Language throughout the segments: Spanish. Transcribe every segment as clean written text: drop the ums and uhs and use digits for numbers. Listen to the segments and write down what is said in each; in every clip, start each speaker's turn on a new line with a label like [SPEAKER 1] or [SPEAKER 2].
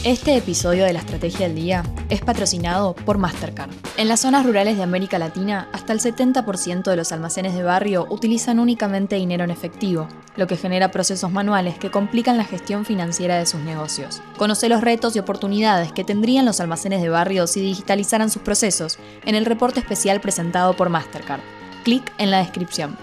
[SPEAKER 1] Este episodio de la Estrategia del Día es patrocinado por Mastercard. En las zonas rurales de América Latina, hasta el 70% de los almacenes de barrio utilizan únicamente dinero en efectivo, lo que genera procesos manuales que complican la gestión financiera de sus negocios. Conoce los retos y oportunidades que tendrían los almacenes de barrio si digitalizaran sus procesos en el reporte especial presentado por Mastercard. Clic en la descripción.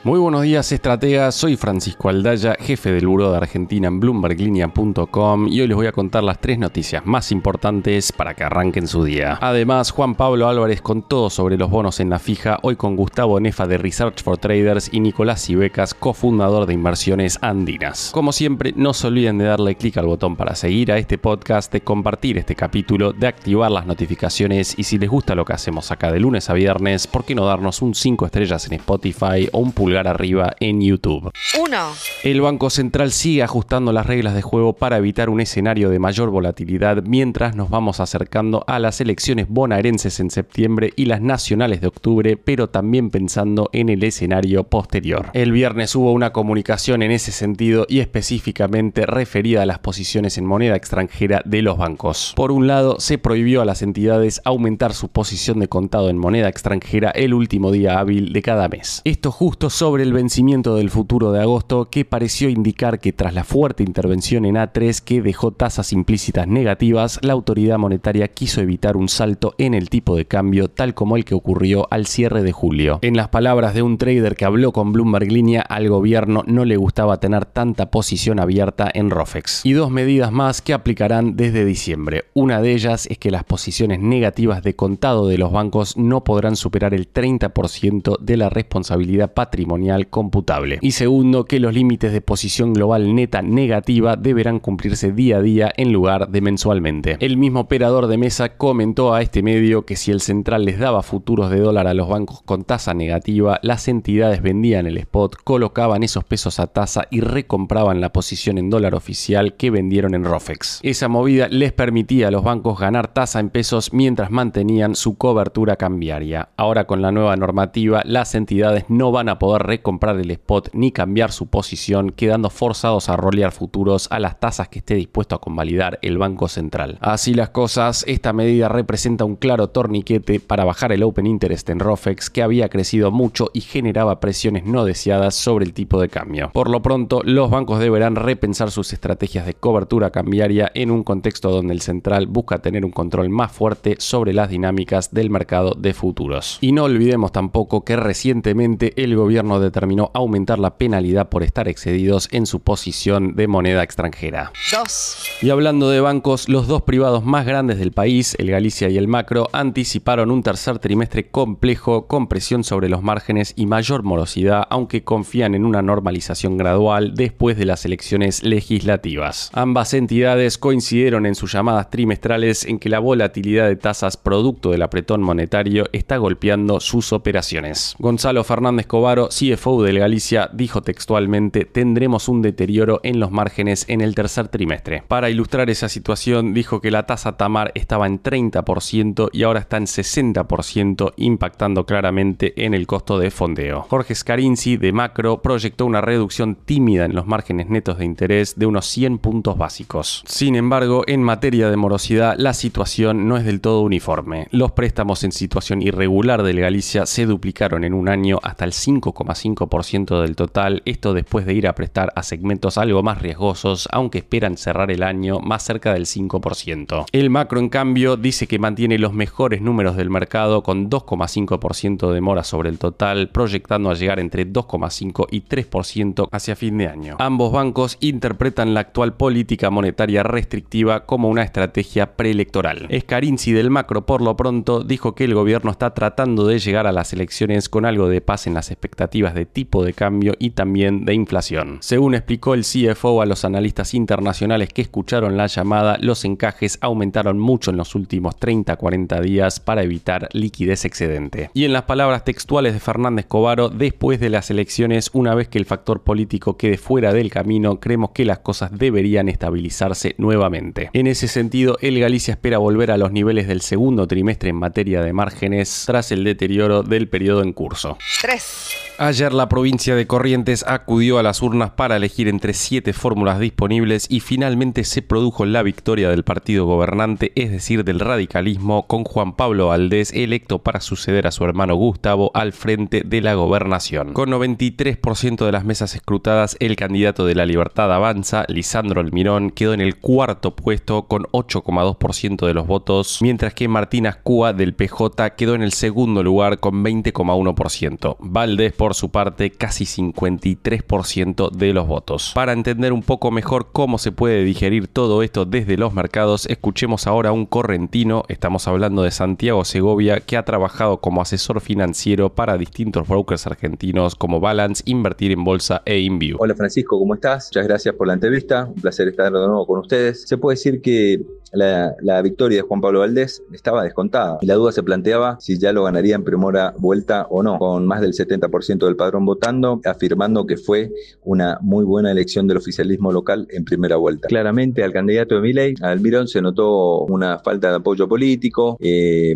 [SPEAKER 2] Muy buenos días, estrategas. Soy Francisco Aldaya, jefe del Buró de Argentina en BloombergLinea.com y hoy les voy a contar las 3 noticias más importantes para que arranquen su día. Además, Juan Pablo Álvarez con todo sobre los bonos en la fija, hoy con Gustavo Nefa de Research for Traders y Nicolás Ibecas, cofundador de Inversiones Andinas. Como siempre, no se olviden de darle clic al botón para seguir a este podcast, de compartir este capítulo, de activar las notificaciones y si les gusta lo que hacemos acá de lunes a viernes, ¿por qué no darnos un 5 estrellas en Spotify o un pulgar arriba en YouTube?
[SPEAKER 3] 1.
[SPEAKER 2] El Banco Central sigue ajustando las reglas de juego para evitar un escenario de mayor volatilidad mientras nos vamos acercando a las elecciones bonaerenses en septiembre y las nacionales de octubre, pero también pensando en el escenario posterior. El viernes hubo una comunicación en ese sentido y específicamente referida a las posiciones en moneda extranjera de los bancos. Por un lado, se prohibió a las entidades aumentar su posición de contado en moneda extranjera el último día hábil de cada mes. Esto justo sobre el vencimiento del futuro de agosto, que pareció indicar que tras la fuerte intervención en A3 que dejó tasas implícitas negativas, la autoridad monetaria quiso evitar un salto en el tipo de cambio tal como el que ocurrió al cierre de julio. En las palabras de un trader que habló con Bloomberg Línea, al gobierno no le gustaba tener tanta posición abierta en ROFEX. Y 2 medidas más que aplicarán desde diciembre. Una de ellas es que las posiciones negativas de contado de los bancos no podrán superar el 30% de la responsabilidad patrimonial computable. Y segundo, que los límites de posición global neta negativa deberán cumplirse día a día en lugar de mensualmente. El mismo operador de mesa comentó a este medio que si el central les daba futuros de dólar a los bancos con tasa negativa, las entidades vendían el spot, colocaban esos pesos a tasa y recompraban la posición en dólar oficial que vendieron en ROFEX. Esa movida les permitía a los bancos ganar tasa en pesos mientras mantenían su cobertura cambiaria. Ahora con la nueva normativa, las entidades no van a poder recomprar el spot ni cambiar su posición, quedando forzados a rolear futuros a las tasas que esté dispuesto a convalidar el Banco Central. Así las cosas, esta medida representa un claro torniquete para bajar el Open Interest en ROFEX, que había crecido mucho y generaba presiones no deseadas sobre el tipo de cambio. Por lo pronto, los bancos deberán repensar sus estrategias de cobertura cambiaria en un contexto donde el central busca tener un control más fuerte sobre las dinámicas del mercado de futuros. Y no olvidemos tampoco que recientemente el gobierno determinó aumentar la penalidad por estar excedidos en su posición de moneda extranjera.
[SPEAKER 3] 2.
[SPEAKER 2] Y hablando de bancos, los 2 privados más grandes del país, el Galicia y el Macro, anticiparon un tercer trimestre complejo con presión sobre los márgenes y mayor morosidad, aunque confían en una normalización gradual después de las elecciones legislativas. Ambas entidades coincidieron en sus llamadas trimestrales en que la volatilidad de tasas producto del apretón monetario está golpeando sus operaciones. Gonzalo Fernández Covaro, CFO del Galicia, dijo textualmente: tendremos un deterioro en los márgenes en el tercer trimestre. Para ilustrar esa situación, dijo que la tasa Tamar estaba en 30% y ahora está en 60%, impactando claramente en el costo de fondeo. Jorge Scarinci, de Macro, proyectó una reducción tímida en los márgenes netos de interés de unos 100 puntos básicos. Sin embargo, en materia de morosidad, la situación no es del todo uniforme. Los préstamos en situación irregular del Galicia se duplicaron en un año hasta el 5,5% del total, esto después de ir a prestar a segmentos algo más riesgosos, aunque esperan cerrar el año más cerca del 5%. El Macro, en cambio, dice que mantiene los mejores números del mercado con 2,5% de mora sobre el total, proyectando a llegar entre 2,5 y 3% hacia fin de año. Ambos bancos interpretan la actual política monetaria restrictiva como una estrategia preelectoral. Scarinci, del Macro, por lo pronto, dijo que el gobierno está tratando de llegar a las elecciones con algo de paz en las expectativas de tipo de cambio y también de inflación. Según explicó el CFO a los analistas internacionales que escucharon la llamada, los encajes aumentaron mucho en los últimos 30-40 días para evitar liquidez excedente. Y en las palabras textuales de Fernández Covaro, después de las elecciones, una vez que el factor político quede fuera del camino, creemos que las cosas deberían estabilizarse nuevamente. En ese sentido, el Galicia espera volver a los niveles del segundo trimestre en materia de márgenes tras el deterioro del periodo en curso.
[SPEAKER 3] 3.
[SPEAKER 2] Ayer la provincia de Corrientes acudió a las urnas para elegir entre 7 fórmulas disponibles y finalmente se produjo la victoria del partido gobernante, es decir, del radicalismo, con Juan Pablo Valdés electo para suceder a su hermano Gustavo al frente de la gobernación. Con 93% de las mesas escrutadas, el candidato de La Libertad Avanza, Lisandro Almirón, quedó en el cuarto puesto con 8,2% de los votos, mientras que Martín Azcúa del PJ quedó en el segundo lugar con 20,1%. Valdés, por su parte, casi 53% de los votos. Para entender un poco mejor cómo se puede digerir todo esto desde los mercados, escuchemos ahora a un correntino, estamos hablando de Santiago Segovia, que ha trabajado como asesor financiero para distintos brokers argentinos como Balance, Invertir en Bolsa e InView.
[SPEAKER 3] Hola Francisco, ¿cómo estás? Muchas gracias por la entrevista, un placer estar de nuevo con ustedes. Se puede decir que la victoria de Juan Pablo Valdés estaba descontada y la duda se planteaba si ya lo ganaría en primera vuelta o no, con más del 70% del padrón votando, afirmando que fue una muy buena elección del oficialismo local en primera vuelta. Claramente al candidato de Milei, a Almirón, se notó una falta de apoyo político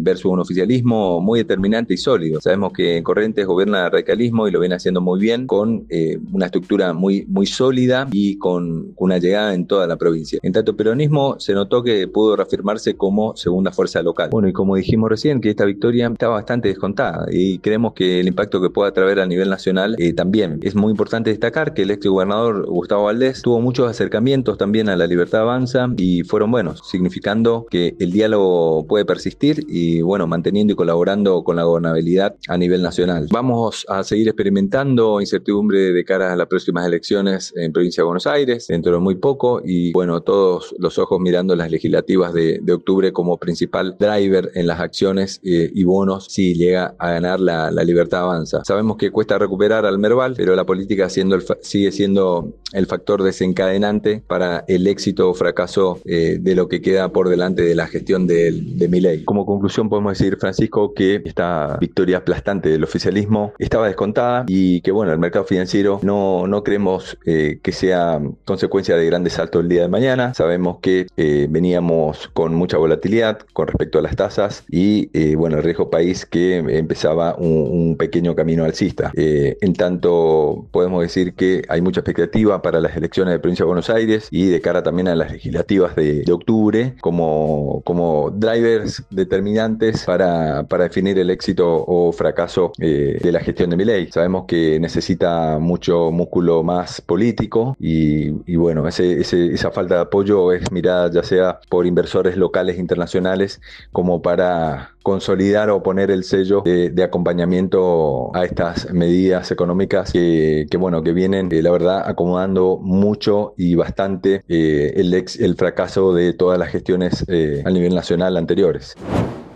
[SPEAKER 3] versus un oficialismo muy determinante y sólido. Sabemos que en Corrientes gobierna el radicalismo y lo viene haciendo muy bien, con una estructura muy sólida y con una llegada en toda la provincia. En tanto peronismo se notó que pudo reafirmarse como segunda fuerza local. Bueno, y como dijimos recién, que esta victoria está bastante descontada y creemos que el impacto que pueda traer a nivel nacional también. Es muy importante destacar que el ex gobernador Gustavo Valdés tuvo muchos acercamientos también a La Libertad Avanza y fueron buenos, significando que el diálogo puede persistir y bueno, manteniendo y colaborando con la gobernabilidad a nivel nacional. Vamos a seguir experimentando incertidumbre de cara a las próximas elecciones en provincia de Buenos Aires, dentro de muy poco, y bueno, todos los ojos mirando las legislativas de octubre como principal driver en las acciones y bonos si llega a ganar la Libertad Avanza. Sabemos que cuesta recuperar al Merval, pero la política sigue siendo el factor desencadenante para el éxito o fracaso de lo que queda por delante de la gestión de Milei. Como conclusión podemos decir, Francisco, que esta victoria aplastante del oficialismo estaba descontada y que bueno, el mercado financiero no creemos que sea consecuencia de grandes saltos el día de mañana. Sabemos que veníamos con mucha volatilidad con respecto a las tasas y bueno, el riesgo país que empezaba un pequeño camino alcista. En tanto podemos decir que hay mucha expectativa para las elecciones de provincia de Buenos Aires y de cara también a las legislativas de octubre como drivers determinantes para definir el éxito o fracaso de la gestión de Milei. Sabemos que necesita mucho músculo más político y bueno, esa falta de apoyo es mirada ya sea por inversores locales e internacionales como para consolidar o poner el sello de acompañamiento a estas medidas económicas que vienen, la verdad, acomodando mucho y bastante el fracaso de todas las gestiones a nivel nacional anteriores.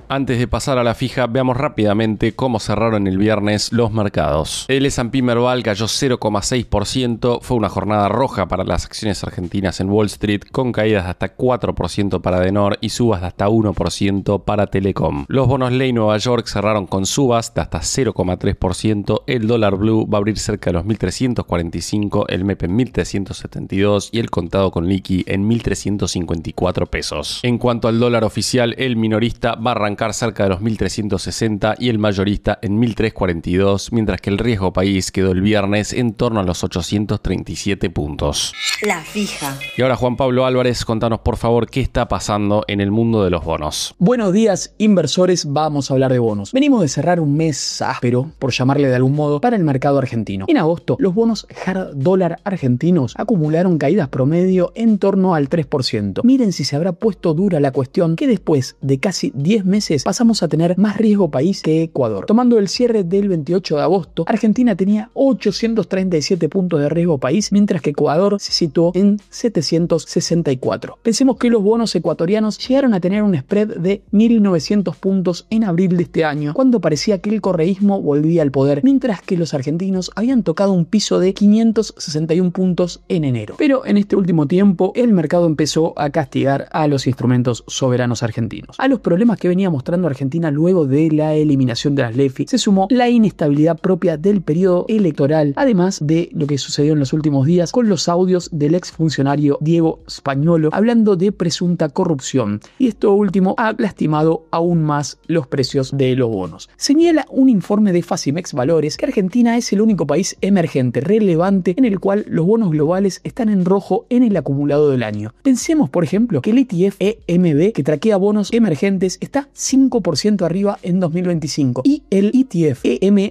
[SPEAKER 2] Antes de pasar a la fija, veamos rápidamente cómo cerraron el viernes los mercados. El S&P Merval cayó 0,6%, fue una jornada roja para las acciones argentinas en Wall Street, con caídas de hasta 4% para Denor y subas de hasta 1% para Telecom. Los bonos ley Nueva York cerraron con subas de hasta 0,3%, el dólar blue va a abrir cerca de los 1.345, el MEP en 1.372 y el contado con liqui en 1.354 pesos. En cuanto al dólar oficial, el minorista va a arrancar cerca de los 1.360 y el mayorista en 1.342, mientras que el riesgo país quedó el viernes en torno a los 837 puntos.
[SPEAKER 4] La fija.
[SPEAKER 2] Y ahora Juan Pablo Álvarez, contanos por favor qué está pasando en el mundo de los bonos.
[SPEAKER 5] Buenos días inversores, vamos a hablar de bonos. Venimos de cerrar un mes áspero, por llamarle de algún modo, para el mercado argentino. En agosto, los bonos hard dólar argentinos acumularon caídas promedio en torno al 3%. Miren si se habrá puesto dura la cuestión que después de casi 10 meses pasamos a tener más riesgo país que Ecuador. Tomando el cierre del 28 de agosto, Argentina tenía 837 puntos de riesgo país, mientras que Ecuador se situó en 764. Pensemos que los bonos ecuatorianos llegaron a tener un spread de 1.900 puntos en abril de este año, cuando parecía que el correísmo volvía al poder, mientras que los argentinos habían tocado un piso de 561 puntos en enero. Pero en este último tiempo, el mercado empezó a castigar a los instrumentos soberanos argentinos. A los problemas que veníamos mostrando Argentina luego de la eliminación de las LEFI, se sumó la inestabilidad propia del periodo electoral, además de lo que sucedió en los últimos días con los audios del exfuncionario Diego Spagnuolo hablando de presunta corrupción, y esto último ha lastimado aún más los precios de los bonos. Señala un informe de Facimex Valores que Argentina es el único país emergente relevante en el cual los bonos globales están en rojo en el acumulado del año. Pensemos, por ejemplo, que el ETF EMB, que traquea bonos emergentes, está 5% arriba en 2025 y el ETF EMHY,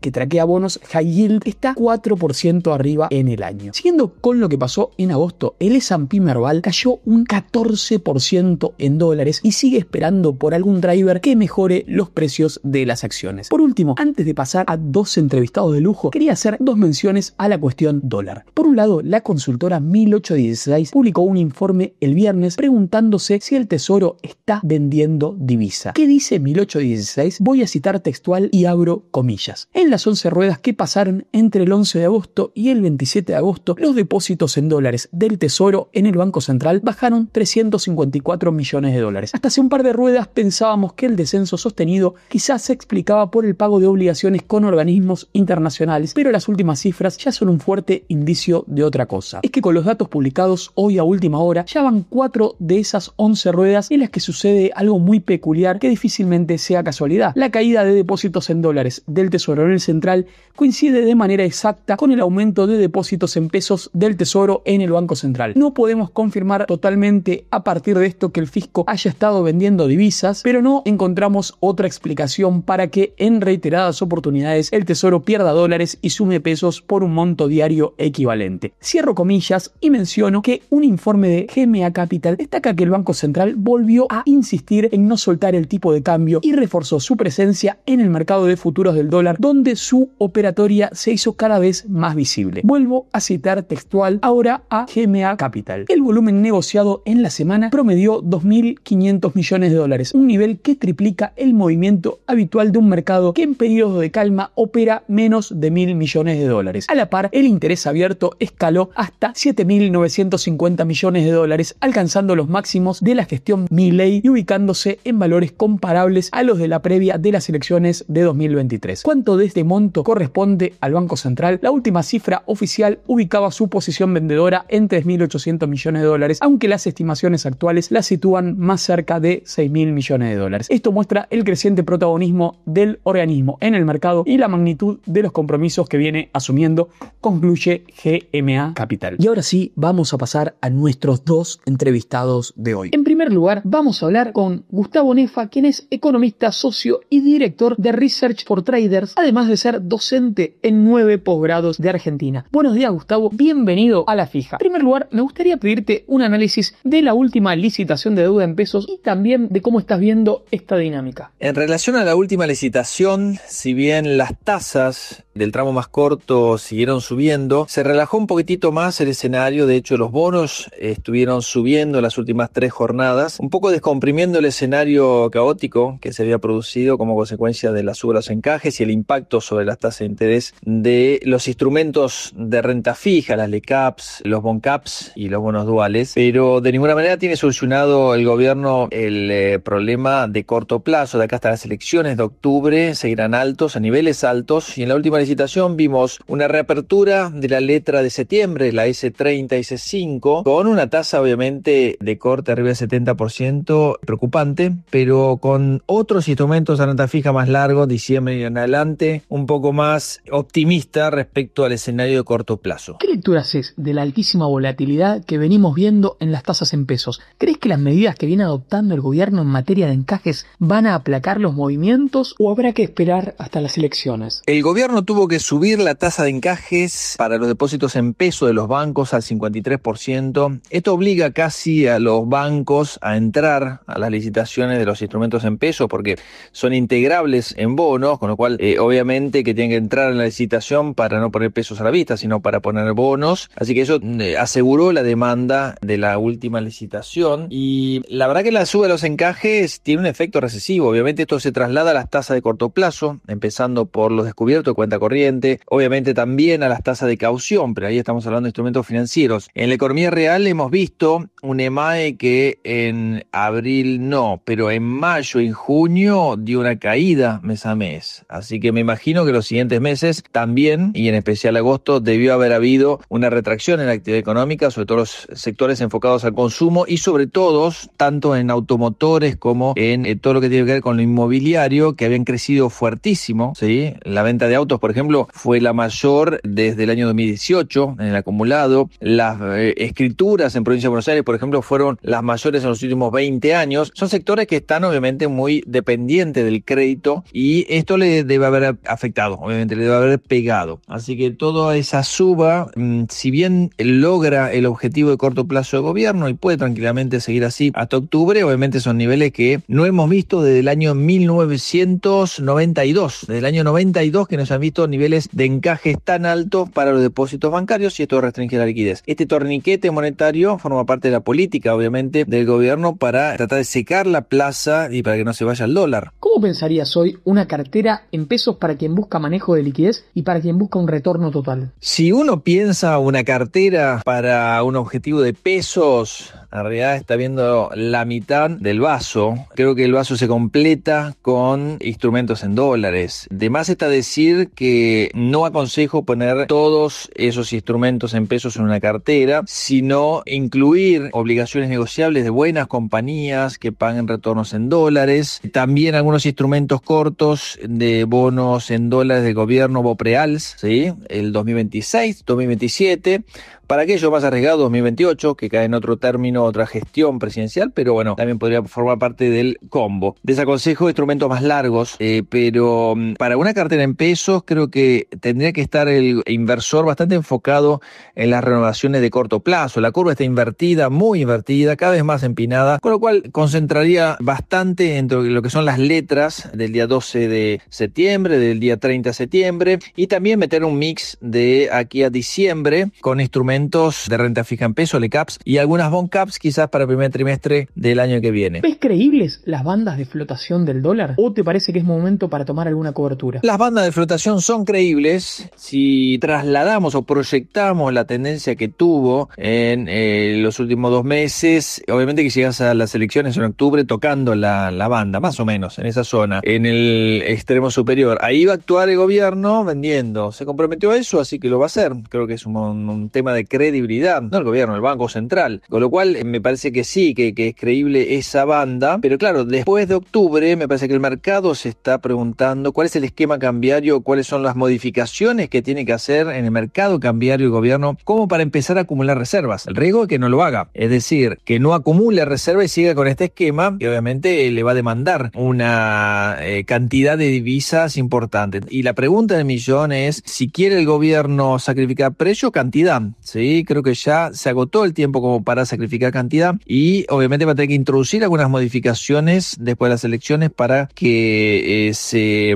[SPEAKER 5] que traquea bonos high yield, está 4% arriba en el año. Siguiendo con lo que pasó en agosto, el S&P Merval cayó un 14% en dólares y sigue esperando por algún driver que mejore los precios de las acciones. Por último, antes de pasar a dos entrevistados de lujo, quería hacer dos menciones a la cuestión dólar. Por un lado, la consultora 1816 publicó un informe el viernes preguntándose si el Tesoro está vendiendo divisa. ¿Qué dice 1816? Voy a citar textual y abro comillas. En las 11 ruedas que pasaron entre el 11 de agosto y el 27 de agosto, los depósitos en dólares del Tesoro en el Banco Central bajaron 354 millones de dólares. Hasta hace un par de ruedas pensábamos que el descenso sostenido quizás se explicaba por el pago de obligaciones con organismos internacionales, pero las últimas cifras ya son un fuerte indicio de otra cosa. Es que con los datos publicados hoy a última hora, ya van 4 de esas 11 ruedas en las que sucede algo muy peculiar que difícilmente sea casualidad. La caída de depósitos en dólares del Tesoro en el Central coincide de manera exacta con el aumento de depósitos en pesos del Tesoro en el Banco Central. No podemos confirmar totalmente a partir de esto que el fisco haya estado vendiendo divisas, pero no encontramos otra explicación para que en reiteradas oportunidades el Tesoro pierda dólares y sume pesos por un monto diario equivalente. Cierro comillas y menciono que un informe de GMA Capital destaca que el Banco Central volvió a insistir en no soltar el tipo de cambio y reforzó su presencia en el mercado de futuros del dólar, donde su operatoria se hizo cada vez más visible. Vuelvo a citar textual ahora a GMA Capital. El volumen negociado en la semana promedió 2.500 millones de dólares, un nivel que triplica el movimiento habitual de un mercado que en periodo de calma opera menos de 1.000 millones de dólares. A la par, el interés abierto escaló hasta 7.950 millones de dólares, alcanzando los máximos de la gestión Milei y ubicándose en valores comparables a los de la previa de las elecciones de 2023. ¿Cuánto de este monto corresponde al Banco Central? La última cifra oficial ubicaba su posición vendedora en 3.800 millones de dólares, aunque las estimaciones actuales la sitúan más cerca de 6.000 millones de dólares. Esto muestra el creciente protagonismo del organismo en el mercado y la magnitud de los compromisos que viene asumiendo, concluye GMA Capital. Y ahora sí, vamos a pasar a nuestros dos entrevistados de hoy. En primer lugar, vamos a hablar con Gustavo Nefa, quien es economista, socio y director de Research for Traders, además de ser docente en 9 posgrados de Argentina. Buenos días, Gustavo, bienvenido a La Fija. En primer lugar, me gustaría pedirte un análisis de la última licitación de deuda en pesos y también de cómo estás viendo esta dinámica.
[SPEAKER 4] En relación a la última licitación, si bien las tasas del tramo más corto siguieron subiendo, se relajó un poquitito más el escenario. De hecho, los bonos estuvieron subiendo las últimas 3 jornadas, un poco descomprimiendo el escenario caótico que se había producido como consecuencia de la suba de los encajes y el impacto sobre las tasas de interés de los instrumentos de renta fija, las LECAPs, los BONCAPs y los bonos duales. Pero de ninguna manera tiene solucionado el gobierno el problema de corto plazo. De acá hasta las elecciones de octubre seguirán altos, a niveles altos, y en la última licitación vimos una reapertura de la letra de septiembre, la S30 y S5, con una tasa obviamente de corte arriba del 70%, preocupante, pero con otros instrumentos de renta fija más largos, diciembre y en adelante, un poco más optimista respecto al escenario de corto plazo.
[SPEAKER 5] ¿Qué lectura haces de la altísima volatilidad que venimos viendo en las tasas en pesos? ¿Crees que las medidas que viene adoptando el gobierno en materia de encajes van a aplacar los movimientos o habrá que esperar hasta las elecciones?
[SPEAKER 4] El gobierno tuvo que subir la tasa de encajes para los depósitos en peso de los bancos al 53%. Esto obliga casi a los bancos a entrar a las licitaciones de los instrumentos en peso porque son integrables en bonos, con lo cual obviamente que tienen que entrar en la licitación para no poner pesos a la vista, sino para poner bonos. Así que eso aseguró la demanda de la última licitación, y la verdad que la suba de los encajes tiene un efecto recesivo. Obviamente esto se traslada a las tasas de corto plazo, empezando por los descubiertos de cuenta corriente, obviamente también a las tasas de caución, pero ahí estamos hablando de instrumentos financieros. En la economía real hemos visto un EMAE que en abril no, pero en mayo y en junio dio una caída mes a mes. Así que me imagino que los siguientes meses también, y en especial agosto, debió haber habido una retracción en la actividad económica, sobre todo los sectores enfocados al consumo y sobre todo tanto en automotores como en todo lo que tiene que ver con lo inmobiliario, que habían crecido fuertísimo, ¿sí? La venta de autos, por ejemplo, fue la mayor desde el año 2018 en el acumulado. Las escrituras en Provincia de Buenos Aires, por ejemplo, fueron las mayores en los últimos 20 años. Son sectores que están obviamente muy dependientes del crédito y esto le debe haber afectado, obviamente le debe haber pegado. Así que toda esa suba, si bien logra el objetivo de corto plazo de gobierno y puede tranquilamente seguir así hasta octubre, obviamente son niveles que no hemos visto desde el año 1992. Desde el año 92 que no se han visto niveles de encajes tan altos para los depósitos bancarios y esto restringe la liquidez. Este torniquete monetario forma parte de la política, obviamente, del gobierno para tratar de secar la plaza y para que no se vaya el dólar.
[SPEAKER 5] ¿Cómo pensarías hoy una cartera en pesos para quien busca manejo de liquidez y para quien busca un retorno total?
[SPEAKER 4] Si uno piensa una cartera para un objetivo de pesos, en realidad está viendo la mitad del vaso. Creo que el vaso se completa con instrumentos en dólares. De más está decir que no aconsejo poner todos esos instrumentos en pesos en una cartera, sino incluir obligaciones negociables de buenas compañías que paguen retornos en dólares. También algunos instrumentos cortos de bonos en dólares del gobierno Bopreals, ¿sí? El 2026, 2027. Para aquello más arriesgado, 2028, que cae en otro término, otra gestión presidencial, pero bueno, también podría formar parte del combo. Desaconsejo instrumentos más largos, pero para una cartera en pesos creo que tendría que estar el inversor bastante enfocado en las renovaciones de corto plazo. La curva está invertida, muy invertida, cada vez más empinada, con lo cual concentraría bastante entre lo que son las letras del día 12 de septiembre, del día 30 de septiembre, y también meter un mix de aquí a diciembre con instrumentos de renta fija en peso, LECAPs, y algunas bond caps quizás para el primer trimestre del año que viene.
[SPEAKER 5] ¿Ves creíbles las bandas de flotación del dólar o te parece que es momento para tomar alguna cobertura?
[SPEAKER 4] Las bandas de flotación son creíbles si trasladamos o proyectamos la tendencia que tuvo en los últimos 2 meses. Obviamente que llegas a las elecciones en octubre tocando la banda, más o menos, en esa zona, en el extremo superior. Ahí va a actuar el gobierno vendiendo. Se comprometió a eso, así que lo va a hacer. Creo que es un tema de credibilidad, no el gobierno, el Banco Central, con lo cual me parece que sí, que es creíble esa banda, pero claro, después de octubre me parece que el mercado se está preguntando cuál es el esquema cambiario, cuáles son las modificaciones que tiene que hacer en el mercado cambiario el gobierno, como para empezar a acumular reservas. El riesgo es que no lo haga, es decir, que no acumule reservas y siga con este esquema, que obviamente le va a demandar una cantidad de divisas importante. Y la pregunta del millón es, si quiere el gobierno sacrificar precio o cantidad, ¿sí? Creo que ya se agotó el tiempo como para sacrificar cantidad y obviamente va a tener que introducir algunas modificaciones después de las elecciones para que se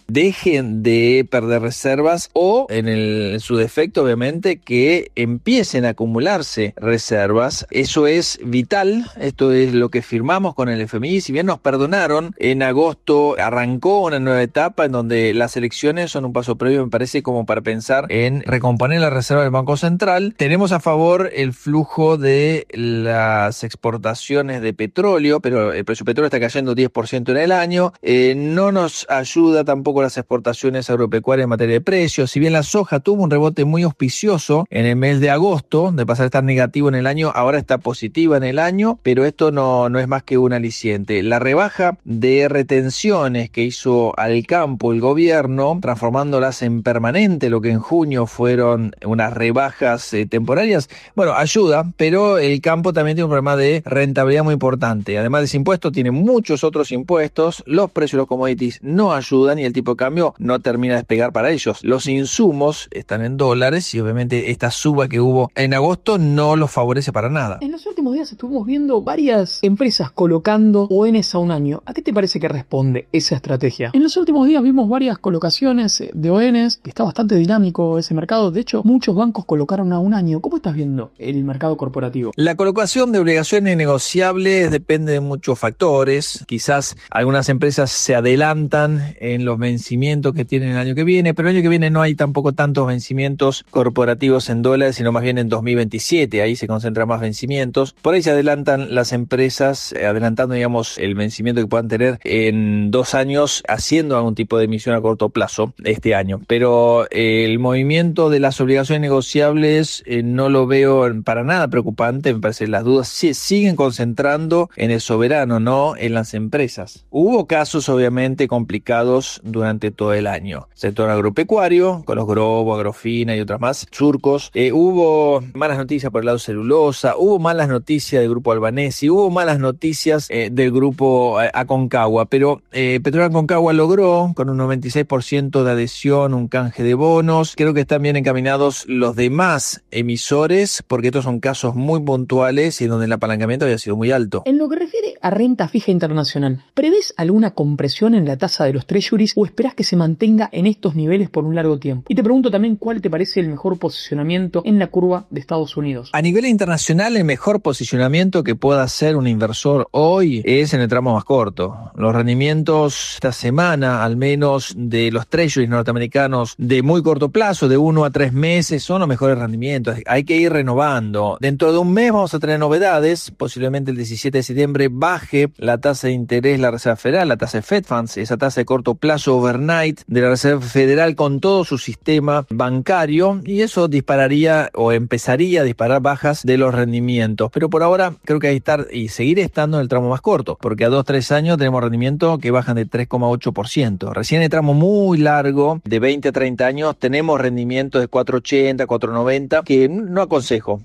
[SPEAKER 4] dejen de perder reservas o en su defecto obviamente que empiecen a acumularse reservas. Eso es vital, esto es lo que firmamos con el FMI. Si bien nos perdonaron, en agosto arrancó una nueva etapa en donde las elecciones son un paso previo, me parece, como para pensar en recomponer la reserva del Banco Central. Tenemos a favor el flujo de las exportaciones de petróleo, pero el precio del petróleo está cayendo 10% en el año. No nos ayuda tampoco las exportaciones agropecuarias en materia de precios. Si bien la soja tuvo un rebote muy auspicioso en el mes de agosto, de pasar a estar negativo en el año, ahora está positiva en el año, pero esto no es más que un aliciente. La rebaja de retenciones que hizo al campo el gobierno, transformándolas en permanente, lo que en junio fueron unas rebajas temporarias, bueno, ayuda, pero el campo también tiene un problema de rentabilidad muy importante. Además de ese impuesto, tiene muchos otros impuestos, los precios de los commodities no ayudan y el tipo de cambio no termina de despegar para ellos. Los insumos están en dólares y obviamente esta suba que hubo en agosto no los favorece para nada.
[SPEAKER 5] En los últimos días estuvimos viendo varias empresas colocando ONs a un año. ¿A qué te parece que responde esa estrategia? En los últimos días vimos varias colocaciones de ONs, que está bastante dinámico ese mercado. De hecho, muchos bancos colocaron a un año. ¿Cómo estás viendo el mercado corporativo?
[SPEAKER 4] La colocación de obligaciones negociables depende de muchos factores. Quizás algunas empresas se adelantan en los vencimientos que tienen el año que viene, pero el año que viene no hay tampoco tantos vencimientos corporativos en dólares, sino más bien en 2027. Ahí se concentran más vencimientos. Por ahí se adelantan las empresas, adelantando, digamos, el vencimiento que puedan tener en 2 años, haciendo algún tipo de emisión a corto plazo este año. Pero el movimiento de las obligaciones negociables no lo veo para nada preocupante. Me parece que las dudas siguen concentrando en el soberano, no en las empresas. Hubo casos obviamente complicados durante todo el año. Sector agropecuario, con los Grobo, Agrofina y otras más, Surcos. Hubo malas noticias por el lado celulosa, hubo malas noticias del grupo Albanesi, hubo malas noticias del grupo Aconcagua, pero Petrolera Aconcagua logró con un 96% de adhesión un canje de bonos. Creo que están bien encaminados los demás emisores, porque estos son casos muy puntuales y donde el apalancamiento había sido muy alto.
[SPEAKER 5] En lo que refiere a renta fija internacional, ¿prevés alguna compresión en la tasa de los treasuries o esperás que se mantenga en estos niveles por un largo tiempo? Y te pregunto también cuál te parece el mejor posicionamiento en la curva de Estados Unidos.
[SPEAKER 4] A nivel internacional, el mejor posicionamiento que pueda hacer un inversor hoy es en el tramo más corto. Los rendimientos esta semana, al menos de los treasuries norteamericanos de muy corto plazo, de 1 a 3 meses, son los mejores rendimientos. Hay que ir renovando. Dentro de un mes vamos a tener novedades. Posiblemente el 17 de septiembre baje la tasa de interés, la Reserva Federal, la tasa de Fed Funds, esa tasa de corto plazo overnight de la Reserva Federal con todo su sistema bancario, y eso dispararía o empezaría a disparar bajas de los rendimientos. Pero por ahora creo que hay que estar y seguir estando en el tramo más corto, porque a 2-3 años tenemos rendimientos que bajan de 3,8%. Recién en el tramo muy largo, de 20 a 30 años, tenemos rendimientos de 4,80, 4,90, que no aconsejo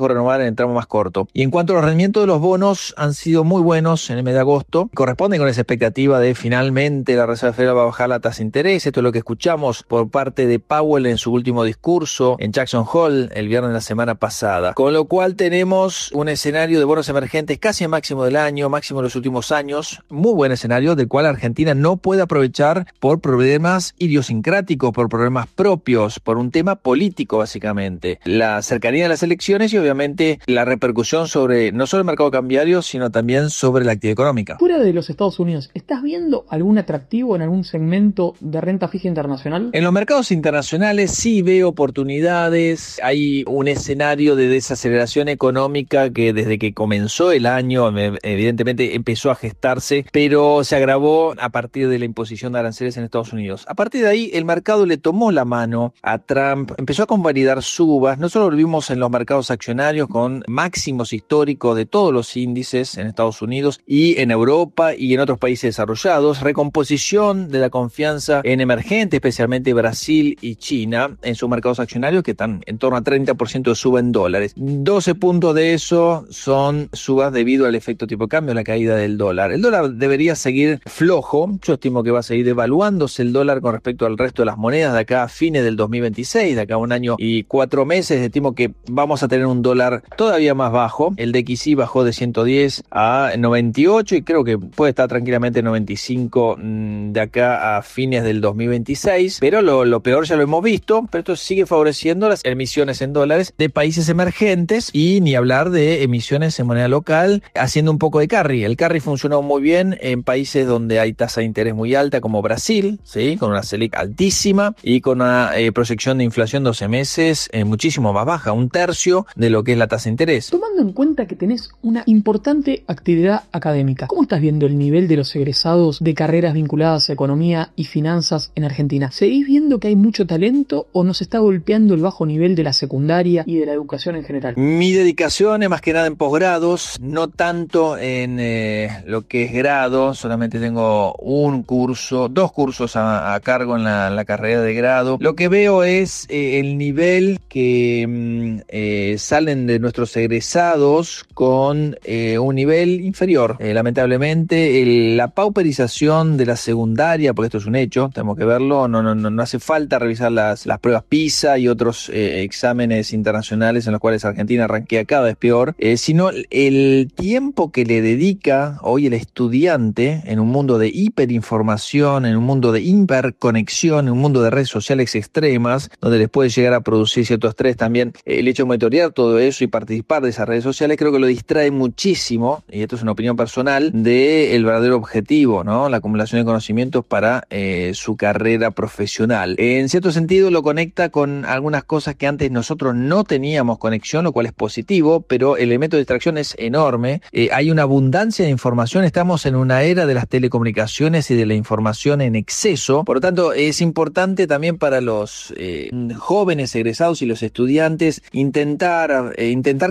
[SPEAKER 4] renovar en el tramo más corto. Y en cuanto a los rendimientos de los bonos, han sido muy buenos en el mes de agosto, corresponden con esa expectativa de finalmente la Reserva Federal va a bajar la tasa de interés. Esto es lo que escuchamos por parte de Powell en su último discurso en Jackson Hole el viernes de la semana pasada. Con lo cual tenemos un escenario de bonos emergentes casi el máximo del año, máximo de los últimos años, muy buen escenario del cual Argentina no puede aprovechar por problemas idiosincráticos, por problemas propios, por un tema político básicamente. La cercanía de las elecciones y obviamente la repercusión sobre no solo el mercado cambiario, sino también sobre la actividad económica.
[SPEAKER 5] Fuera de los Estados Unidos, ¿estás viendo algún atractivo en algún segmento de renta fija internacional?
[SPEAKER 4] En los mercados internacionales sí veo oportunidades. Hay un escenario de desaceleración económica que desde que comenzó el año evidentemente empezó a gestarse, pero se agravó a partir de la imposición de aranceles en Estados Unidos. A partir de ahí el mercado le tomó la mano a Trump, empezó a convalidar subas. No solo lo vimos en los mercados accionarios con máximos históricos de todos los índices en Estados Unidos y en Europa y en otros países desarrollados, recomposición de la confianza en emergentes, especialmente Brasil y China, en sus mercados accionarios que están en torno a 30% de suba en dólares. 12 puntos de eso son subas debido al efecto tipo de cambio, la caída del dólar. El dólar debería seguir flojo. Yo estimo que va a seguir devaluándose el dólar con respecto al resto de las monedas de acá a fines del 2026, de acá a 1 año y 4 meses. Estimo que vamos a tener un dólar todavía más bajo. El DXY bajó de 110 a 98 y creo que puede estar tranquilamente en 95 de acá a fines del 2026, pero lo peor ya lo hemos visto. Pero esto sigue favoreciendo las emisiones en dólares de países emergentes y ni hablar de emisiones en moneda local, haciendo un poco de carry. El carry funcionó muy bien en países donde hay tasa de interés muy alta como Brasil, ¿sí? Con una Selic altísima y con una proyección de inflación 12 meses muchísimo más baja, 1/3 de lo que es la tasa de interés.
[SPEAKER 5] Tomando en cuenta que tenés una importante actividad académica, ¿cómo estás viendo el nivel de los egresados de carreras vinculadas a economía y finanzas en Argentina? ¿Seguís viendo que hay mucho talento o nos está golpeando el bajo nivel de la secundaria y de la educación en general?
[SPEAKER 4] Mi dedicación es más que nada en posgrados, no tanto en lo que es grado. Solamente tengo dos cursos a cargo en la carrera de grado. Lo que veo es el nivel que salen de nuestros egresados con un nivel inferior. Lamentablemente, la pauperización de la secundaria, porque esto es un hecho, tenemos que verlo, no hace falta revisar las pruebas PISA y otros exámenes internacionales en los cuales Argentina rankea cada vez peor, sino el tiempo que le dedica hoy el estudiante en un mundo de hiperinformación, en un mundo de hiperconexión, en un mundo de redes sociales extremas, donde les puede llegar a producir cierto estrés también. El hecho de monitorear todo eso y participar de esas redes sociales creo que lo distrae muchísimo, y esto es una opinión personal, del verdadero objetivo, ¿no? La acumulación de conocimientos para su carrera profesional. En cierto sentido lo conecta con algunas cosas que antes nosotros no teníamos conexión, lo cual es positivo, pero otro elemento de distracción es enorme. Hay una abundancia de información. Estamos en una era de las telecomunicaciones y de la información en exceso. Por lo tanto, es importante también para los jóvenes egresados y los estudiantes intentar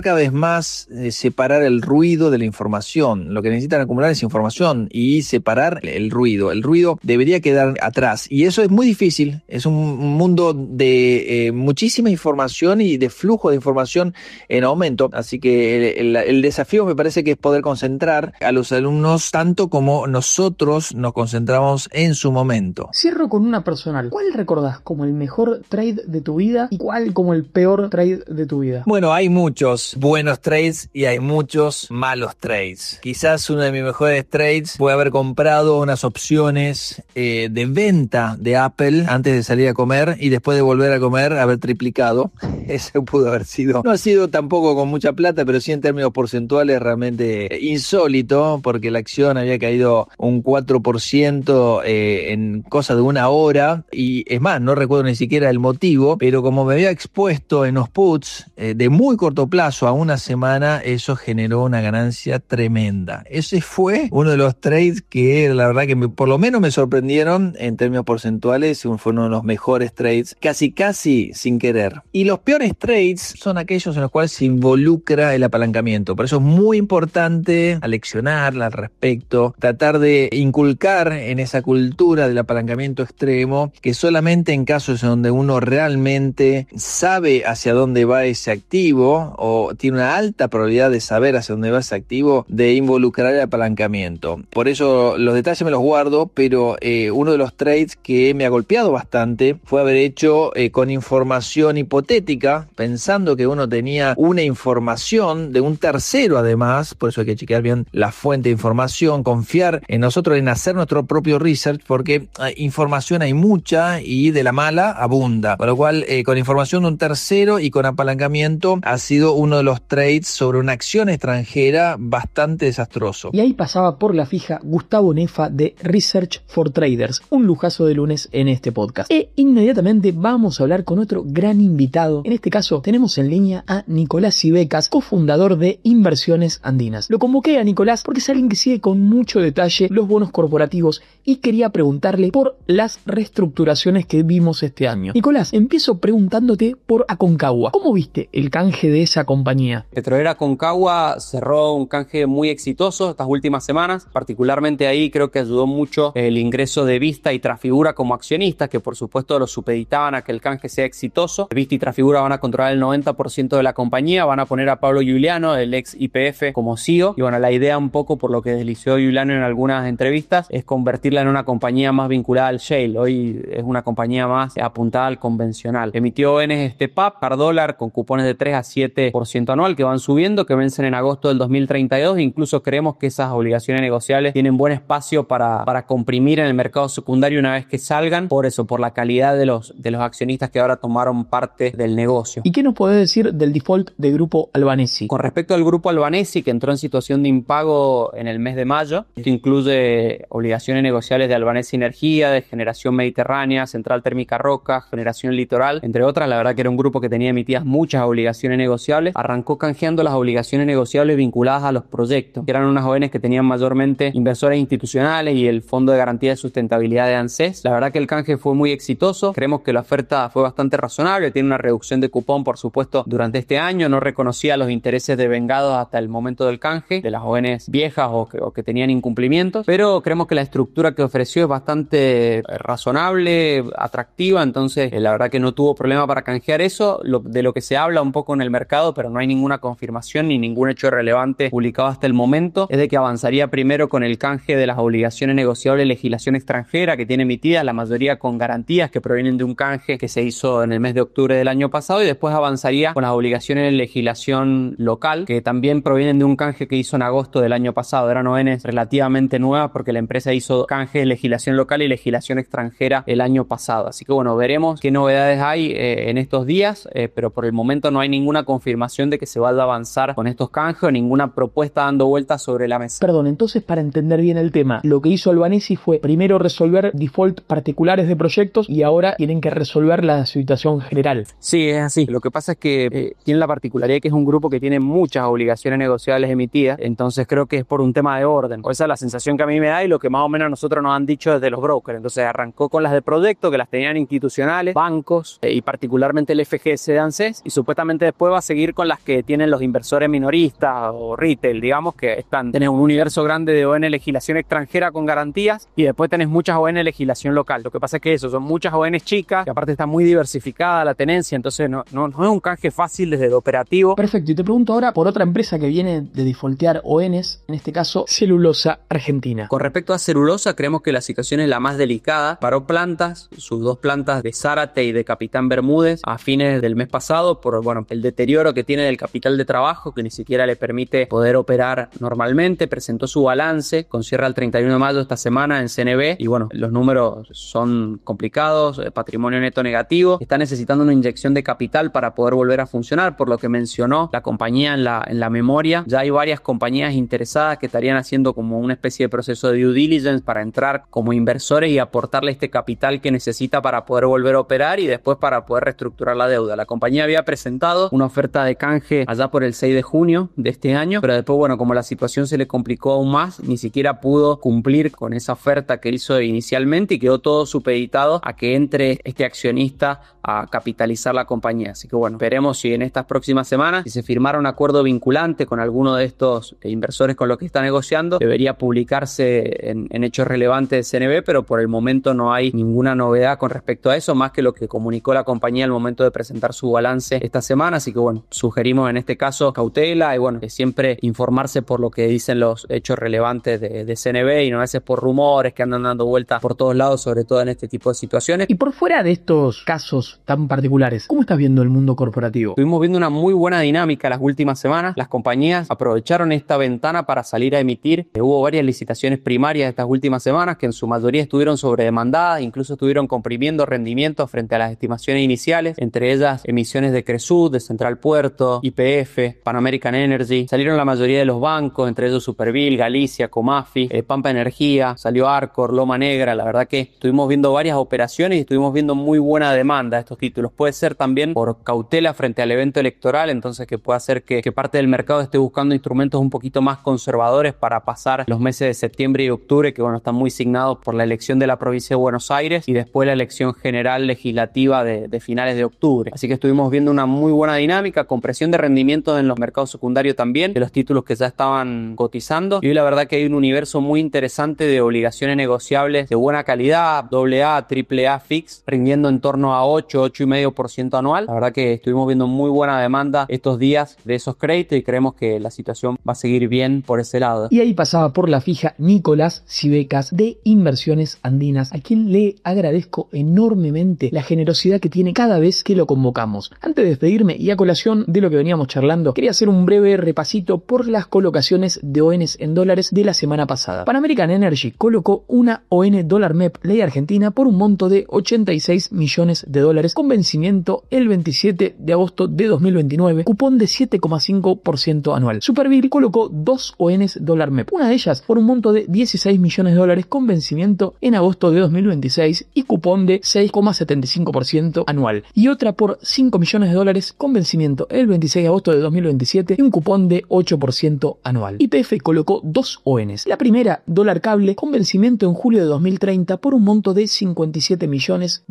[SPEAKER 4] cada vez más separar el ruido de la información. Lo que necesitan acumular es información y separar el ruido. El ruido debería quedar atrás y eso es muy difícil. Es un mundo de muchísima información y de flujo de información en aumento. Así que el desafío me parece que es poder concentrar a los alumnos tanto como nosotros nos concentramos en su momento.
[SPEAKER 5] Cierro con una personal. ¿Cuál recordás como el mejor trade de tu vida y cuál como el peor trade de tu vida?
[SPEAKER 4] Bueno, hay muchos buenos trades y hay muchos malos trades. Quizás uno de mis mejores trades fue haber comprado unas opciones de venta de Apple antes de salir a comer y después de volver a comer haber triplicado. Eso pudo haber sido. No ha sido tampoco con mucha plata, pero sí en términos porcentuales realmente insólito, porque la acción había caído un 4% en cosa de una hora, y es más, no recuerdo ni siquiera el motivo, pero como me había expuesto en los puts de muy corto plazo a una semana, eso generó una ganancia tremenda. Ese fue uno de los trades que la verdad que por lo menos me sorprendieron en términos porcentuales, fue uno de los mejores trades, casi sin querer. Y los peores trades son aquellos en los cuales se involucra el apalancamiento. Por eso es muy importante aleccionar al respecto, tratar de inculcar en esa cultura del apalancamiento extremo que solamente en casos en donde uno realmente sabe hacia dónde va ese activo o tiene una alta probabilidad de saber hacia dónde va ese activo, de involucrar el apalancamiento. Por eso los detalles me los guardo, pero uno de los trades que me ha golpeado bastante fue haber hecho con información hipotética, pensando que uno tenía una información de un tercero además, por eso hay que chequear bien la fuente de información, confiar en nosotros, en hacer nuestro propio research, porque información hay mucha y de la mala abunda, por lo cual con información de un tercero y con apalancamiento ha sido uno de los trades sobre una acción extranjera bastante desastroso.
[SPEAKER 5] Y ahí pasaba por la fija Gustavo Nefa de Research for Traders, un lujazo de lunes en este podcast. E inmediatamente vamos a hablar con otro gran invitado. En este caso tenemos en línea a Nicolás Ibecas, cofundador de Inversiones Andinas. Lo convoqué a Nicolás porque es alguien que sigue con mucho detalle los bonos corporativos y quería preguntarle por las reestructuraciones que vimos este año. Nicolás, empiezo preguntándote por Aconcagua. ¿Cómo viste el canje de esa compañía?
[SPEAKER 6] Petrolera Aconcagua cerró un canje muy exitoso estas últimas semanas. Particularmente ahí creo que ayudó mucho el ingreso de Vista y Trafigura como accionistas, que por supuesto lo supeditaban a que el canje sea exitoso. Vista y Trafigura van a controlar el 90% de la compañía, van a poner a Pablo Giuliano, el ex YPF, como CEO. Y bueno, la idea un poco, por lo que deslizó Giuliano en algunas entrevistas, es convertirla en una compañía más vinculada al shale. Hoy es una compañía más apuntada al convencional. Emitió bonos Step Up, par dólar, con cupones de 3 a 7% anual que van subiendo, que vencen en agosto del 2032. Incluso creemos que esas obligaciones negociables tienen buen espacio para comprimir en el mercado secundario una vez que salgan, por eso, por la calidad de los accionistas que ahora tomaron parte del negocio.
[SPEAKER 5] ¿Y qué nos podés decir del default de Grupo Albanesi?
[SPEAKER 6] Con respecto al Grupo Albanesi, que entró en situación de impago en el mes de mayo, esto incluye obligaciones negociables de Albanesi Energía, de Generación Mediterránea, Central Térmica Roca, Generación Litoral, entre otras. La verdad que era un grupo que tenía emitidas muchas obligaciones negociables. Arrancó canjeando las obligaciones negociables vinculadas a los proyectos, que eran unas jóvenes que tenían mayormente inversores institucionales y el Fondo de Garantía de Sustentabilidad de ANSES. La verdad que el canje fue muy exitoso. Creemos que la oferta fue bastante razonable. Tiene una reducción de cupón, por supuesto, durante este año. No reconocía los intereses devengados hasta el momento del canje de las jóvenes viejas o que tenían incumplimientos, pero creemos que la estructura que ofreció es bastante razonable, atractiva. Entonces la verdad que no tuvo problema para canjear eso. De lo que se habla un poco en el mercado, pero no hay ninguna confirmación ni ningún hecho relevante publicado hasta el momento, es de que avanzaría primero con el canje de las obligaciones negociables de legislación extranjera que tiene emitidas, la mayoría con garantías que provienen de un canje que se hizo en el mes de octubre del año pasado, y después avanzaría con las obligaciones de legislación local que también provienen de un canje que hizo en agosto del año pasado. Eran ONs relativamente nuevas porque la empresa hizo canje de legislación local y legislación extranjera el año pasado. Así que bueno, veremos qué novedades hay en estos días, pero por el momento no hay ninguna confirmación de que se vaya a avanzar con estos canjes o ninguna propuesta dando vueltas sobre la mesa.
[SPEAKER 5] Perdón, entonces para entender bien el tema, lo que hizo Albanesi fue primero resolver default particulares de proyectos y ahora tienen que resolver la situación general.
[SPEAKER 6] Sí, es así. Lo que pasa es que tiene la particularidad que es un grupo grupo que tiene muchas obligaciones negociables emitidas, entonces creo que es por un tema de orden. O esa es la sensación que a mí me da y lo que más o menos nosotros nos han dicho desde los brokers. Entonces arrancó con las de proyecto, que las tenían institucionales, bancos y particularmente el FGS de ANSES, y supuestamente después va a seguir con las que tienen los inversores minoristas o retail, digamos, que tenés un universo grande de ON legislación extranjera con garantías y después tenés muchas ON legislación local. Lo que pasa es que eso, son muchas ON chicas, que aparte está muy diversificada la tenencia, entonces no es un canje fácil desde el operativo.
[SPEAKER 5] Perfecto, y te pregunto ahora por otra empresa que viene de defaultear ONs, en este caso Celulosa Argentina.
[SPEAKER 6] Con respecto a Celulosa, creemos que la situación es la más delicada. Paró plantas, sus 2 plantas de Zárate y de Capitán Bermúdez a fines del mes pasado por el deterioro que tiene del capital de trabajo, que ni siquiera le permite poder operar normalmente. Presentó su balance con cierre al 31 de mayo esta semana en CNB y los números son complicados, patrimonio neto negativo, está necesitando una inyección de capital para poder volver a funcionar, por lo que mencionó la compañía en la memoria. Ya hay varias compañías interesadas que estarían haciendo como una especie de proceso de due diligence para entrar como inversores y aportarle este capital que necesita para poder volver a operar y después para poder reestructurar la deuda. La compañía había presentado una oferta de canje allá por el 6 de junio de este año, pero después, como la situación se le complicó aún más, ni siquiera pudo cumplir con esa oferta que hizo inicialmente y quedó todo supeditado a que entre este accionista a capitalizar la compañía. Así que veremos si en estas próximas semanas, si se firmara un acuerdo vinculante con alguno de estos inversores con los que está negociando, debería publicarse en hechos relevantes de CNB, pero por el momento no hay ninguna novedad con respecto a eso, más que lo que comunicó la compañía al momento de presentar su balance esta semana. Así que sugerimos en este caso cautela y siempre informarse por lo que dicen los hechos relevantes de CNB y no a veces por rumores que andan dando vueltas por todos lados, sobre todo en este tipo de situaciones.
[SPEAKER 5] Y por fuera de estos casos tan particulares, ¿cómo estás viendo el mundo corporativo?
[SPEAKER 6] Estuvimos viendo una muy buena dinámica las últimas semanas. Las compañías aprovecharon esta ventana para salir a emitir. Hubo varias licitaciones primarias estas últimas semanas que en su mayoría estuvieron sobredemandadas, incluso estuvieron comprimiendo rendimientos frente a las estimaciones iniciales, entre ellas emisiones de Cresud, de Central Puerto, YPF, Pan American Energy. Salieron la mayoría de los bancos, entre ellos Superville, Galicia, Comafi, Pampa Energía, salió Arcor, Loma Negra. La verdad que estuvimos viendo varias operaciones y estuvimos viendo muy buena demanda de estos títulos. Puede ser también por cautela frente al evento electoral, entonces que puede hacer que parte del mercado esté buscando instrumentos un poquito más conservadores para pasar los meses de septiembre y octubre, que están muy signados por la elección de la provincia de Buenos Aires y después la elección general legislativa de finales de octubre. Así que estuvimos viendo una muy buena dinámica, compresión de rendimientos en los mercados secundarios también, de los títulos que ya estaban cotizando. Y hoy la verdad que hay un universo muy interesante de obligaciones negociables de buena calidad, AA, AAA fix, rindiendo en torno a 8,5% anual. La verdad que estuvimos viendo muy buena demanda estos días de esos créditos y creemos que la situación va a seguir bien por ese lado.
[SPEAKER 5] Y ahí pasaba por la fija Nicolás Cibecas de Inversiones Andinas, a quien le agradezco enormemente la generosidad que tiene cada vez que lo convocamos. Antes de despedirme y a colación de lo que veníamos charlando, quería hacer un breve repasito por las colocaciones de ONs en dólares de la semana pasada. Pan American Energy colocó una ON dólar MEP ley argentina por un monto de $86 millones con vencimiento el 27 de agosto de 2029, cupón de 7,5% anual. Superville colocó 2 ONs dólar MEP, una de ellas por un monto de $16 millones con vencimiento en agosto de 2026 y cupón de 6,75% anual, y otra por $5 millones con vencimiento el 26 de agosto de 2027 y un cupón de 8% anual. YPF colocó 2 ONs, la primera dólar cable con vencimiento en julio de 2030 por un monto de $57 millones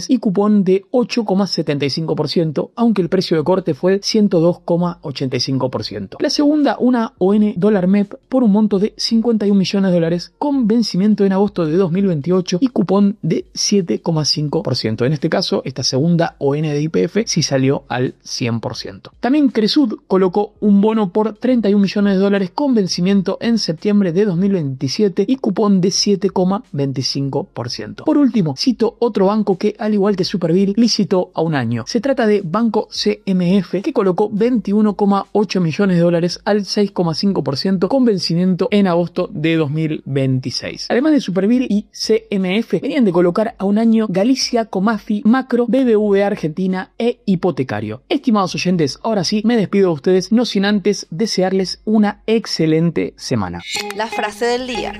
[SPEAKER 5] y cupón de 8,75%, aunque el precio de corte fue 102,85%. La segunda, una ON dólar MEP por un monto de $51 millones con vencimiento en agosto de 2028 y cupón de 7,5%. En este caso, esta segunda ON de YPF sí salió al 100%. También Cresud colocó un bono por $31 millones con vencimiento en septiembre de 2027 y cupón de 7,25%. Por último, cito otro banco que, al igual que Superville, licitó a un año. Se trata de Banco CMF, que colocó $21,8 millones al 6,5% con vencimiento en agosto de 2026. Además de Superville y CMF, venían de colocar a un año Galicia, Comafi, Macro, BBVA Argentina e Hipotecario. Estimados oyentes, ahora sí me despido de ustedes, no sin antes desearles una excelente semana.
[SPEAKER 7] La frase del día.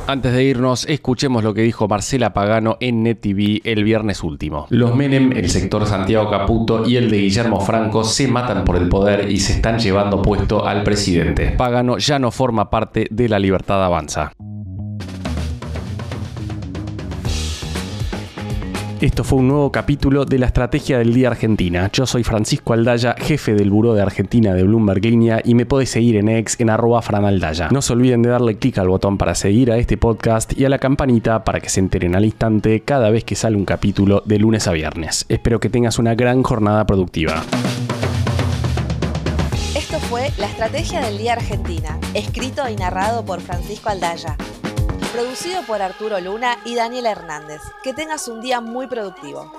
[SPEAKER 2] Antes de irnos, escuchemos lo que dijo Marcela Pagano en NetTV el viernes último. Los Menem, el sector Santiago Caputo y el de Guillermo Franco se matan por el poder y se están llevando puesto al presidente. Pagano ya no forma parte de La Libertad Avanza. Esto fue un nuevo capítulo de la Estrategia del Día Argentina. Yo soy Francisco Aldaya, jefe del Buró de Argentina de Bloomberg Línea, y me podés seguir en X en @franaldaya. No se olviden de darle clic al botón para seguir a este podcast y a la campanita para que se enteren al instante cada vez que sale un capítulo de lunes a viernes. Espero que tengas una gran jornada productiva.
[SPEAKER 7] Esto fue La Estrategia del Día Argentina, escrito y narrado por Francisco Aldaya. Producido por Arturo Luna y Daniela Hernández. Que tengas un día muy productivo.